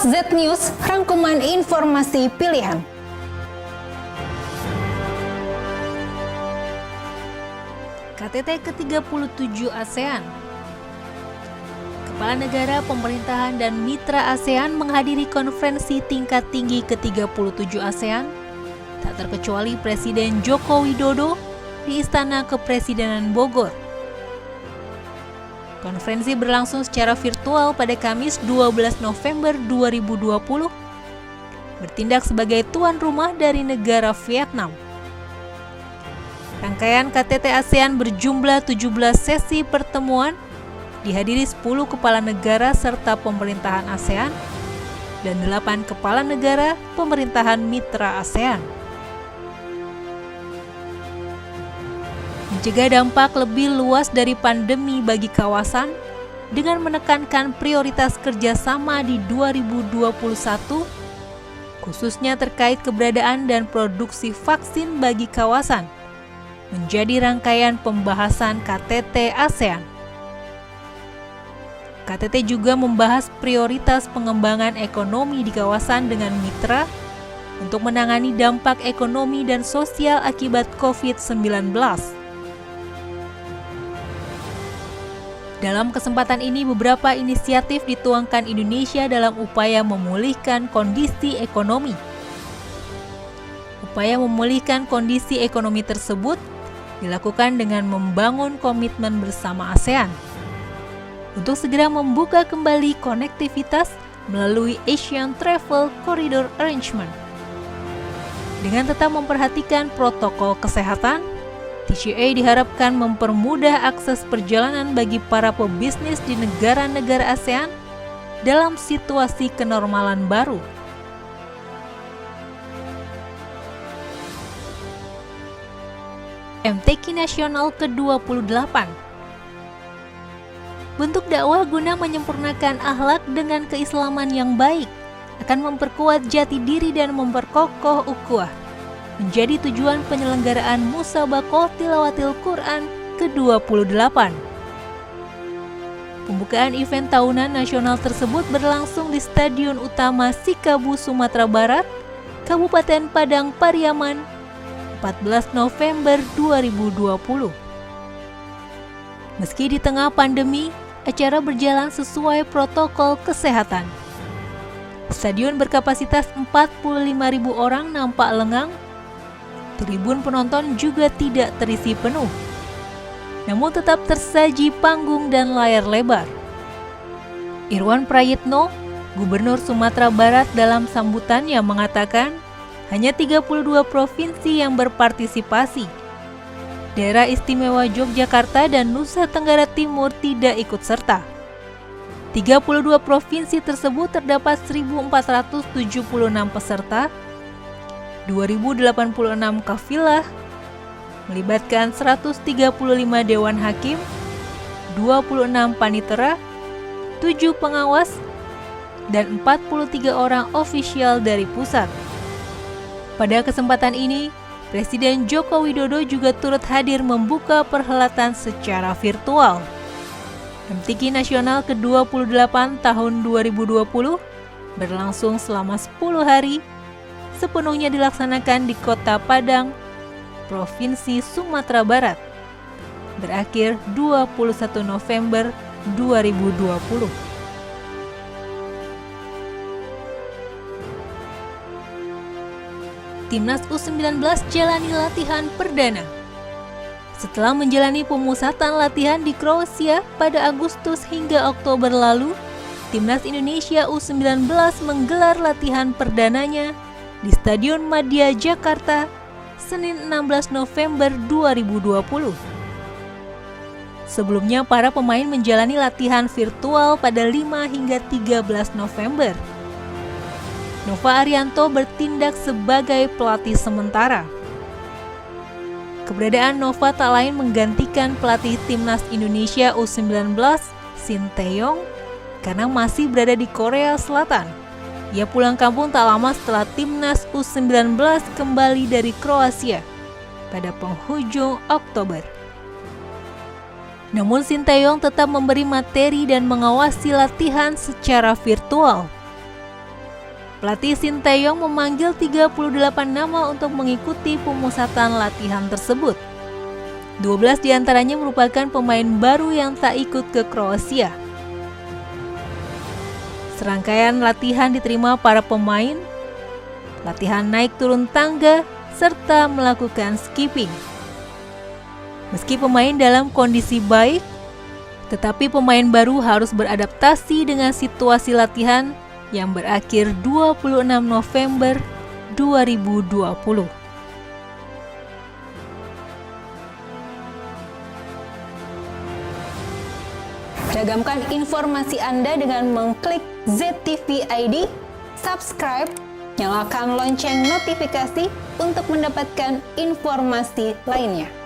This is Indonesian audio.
Kilas Z News, rangkuman informasi pilihan. KTT ke-37 ASEAN. Kepala negara, pemerintahan, dan mitra ASEAN menghadiri konferensi tingkat tinggi ke-37 ASEAN, tak terkecuali Presiden Joko Widodo di Istana Kepresidenan Bogor. Konferensi berlangsung secara virtual pada Kamis 12 November 2020, bertindak sebagai tuan rumah dari negara Vietnam. Rangkaian KTT ASEAN berjumlah 17 sesi pertemuan, dihadiri 10 kepala negara serta pemerintahan ASEAN, dan 8 kepala negara pemerintahan mitra ASEAN. Mencegah dampak lebih luas dari pandemi bagi kawasan dengan menekankan prioritas kerjasama di 2021, khususnya terkait keberadaan dan produksi vaksin bagi kawasan, menjadi rangkaian pembahasan KTT ASEAN. KTT juga membahas prioritas pengembangan ekonomi di kawasan dengan mitra untuk menangani dampak ekonomi dan sosial akibat COVID-19. Dalam kesempatan ini, beberapa inisiatif dituangkan Indonesia dalam upaya memulihkan kondisi ekonomi. Upaya memulihkan kondisi ekonomi tersebut dilakukan dengan membangun komitmen bersama ASEAN untuk segera membuka kembali konektivitas melalui Asian Travel Corridor Arrangement. Dengan tetap memperhatikan protokol kesehatan, TCA diharapkan mempermudah akses perjalanan bagi para pebisnis di negara-negara ASEAN dalam situasi kenormalan baru. MTQ Nasional ke-28. Bentuk dakwah guna menyempurnakan akhlak dengan keislaman yang baik akan memperkuat jati diri dan memperkokoh ukhuwah, menjadi tujuan penyelenggaraan Musabaqah Tilawatil Quran ke-28. Pembukaan event tahunan nasional tersebut berlangsung di Stadion Utama Sikabu, Sumatera Barat, Kabupaten Padang Pariaman, 14 November 2020. Meski di tengah pandemi, acara berjalan sesuai protokol kesehatan. Stadion berkapasitas 45.000 orang nampak lengang. Tribun penonton juga tidak terisi penuh, namun tetap tersaji panggung dan layar lebar. Irwan Prayitno, Gubernur Sumatera Barat, dalam sambutannya mengatakan hanya 32 provinsi yang berpartisipasi. Daerah Istimewa Yogyakarta dan Nusa Tenggara Timur tidak ikut serta. 32 provinsi tersebut terdapat 1.476 peserta, 2.086 kafilah, melibatkan 135 dewan hakim, 26 panitera, 7 pengawas, dan 43 orang ofisial dari pusat. Pada kesempatan ini, Presiden Joko Widodo juga turut hadir membuka perhelatan secara virtual. MTQ Nasional ke-28 tahun 2020 berlangsung selama 10 hari, sepenuhnya dilaksanakan di Kota Padang, Provinsi Sumatera Barat, berakhir 21 November 2020. Timnas U19 jalani latihan perdana. Setelah menjalani pemusatan latihan di Kroasia pada Agustus hingga Oktober lalu, Timnas Indonesia U19 menggelar latihan perdananya di Stadion Madia Jakarta, Senin 16 November 2020. Sebelumnya, para pemain menjalani latihan virtual pada 5 hingga 13 November. Nova Arianto bertindak sebagai pelatih sementara. Keberadaan Nova tak lain menggantikan pelatih Timnas Indonesia U19, Shin Tae-yong, karena masih berada di Korea Selatan. Ia pulang kampung tak lama setelah Timnas U19 kembali dari Kroasia pada penghujung Oktober. Namun Shin Tae-yong tetap memberi materi dan mengawasi latihan secara virtual. Pelatih Sinteyong memanggil 38 nama untuk mengikuti pemusatan latihan tersebut. 12 diantaranya merupakan pemain baru yang tak ikut ke Kroasia. Serangkaian latihan diterima para pemain, latihan naik turun tangga, serta melakukan skipping. Meski pemain dalam kondisi baik, tetapi pemain baru harus beradaptasi dengan situasi latihan yang berakhir 26 November 2020. Ragamkan informasi Anda dengan mengklik ZTV ID, subscribe, nyalakan lonceng notifikasi untuk mendapatkan informasi lainnya.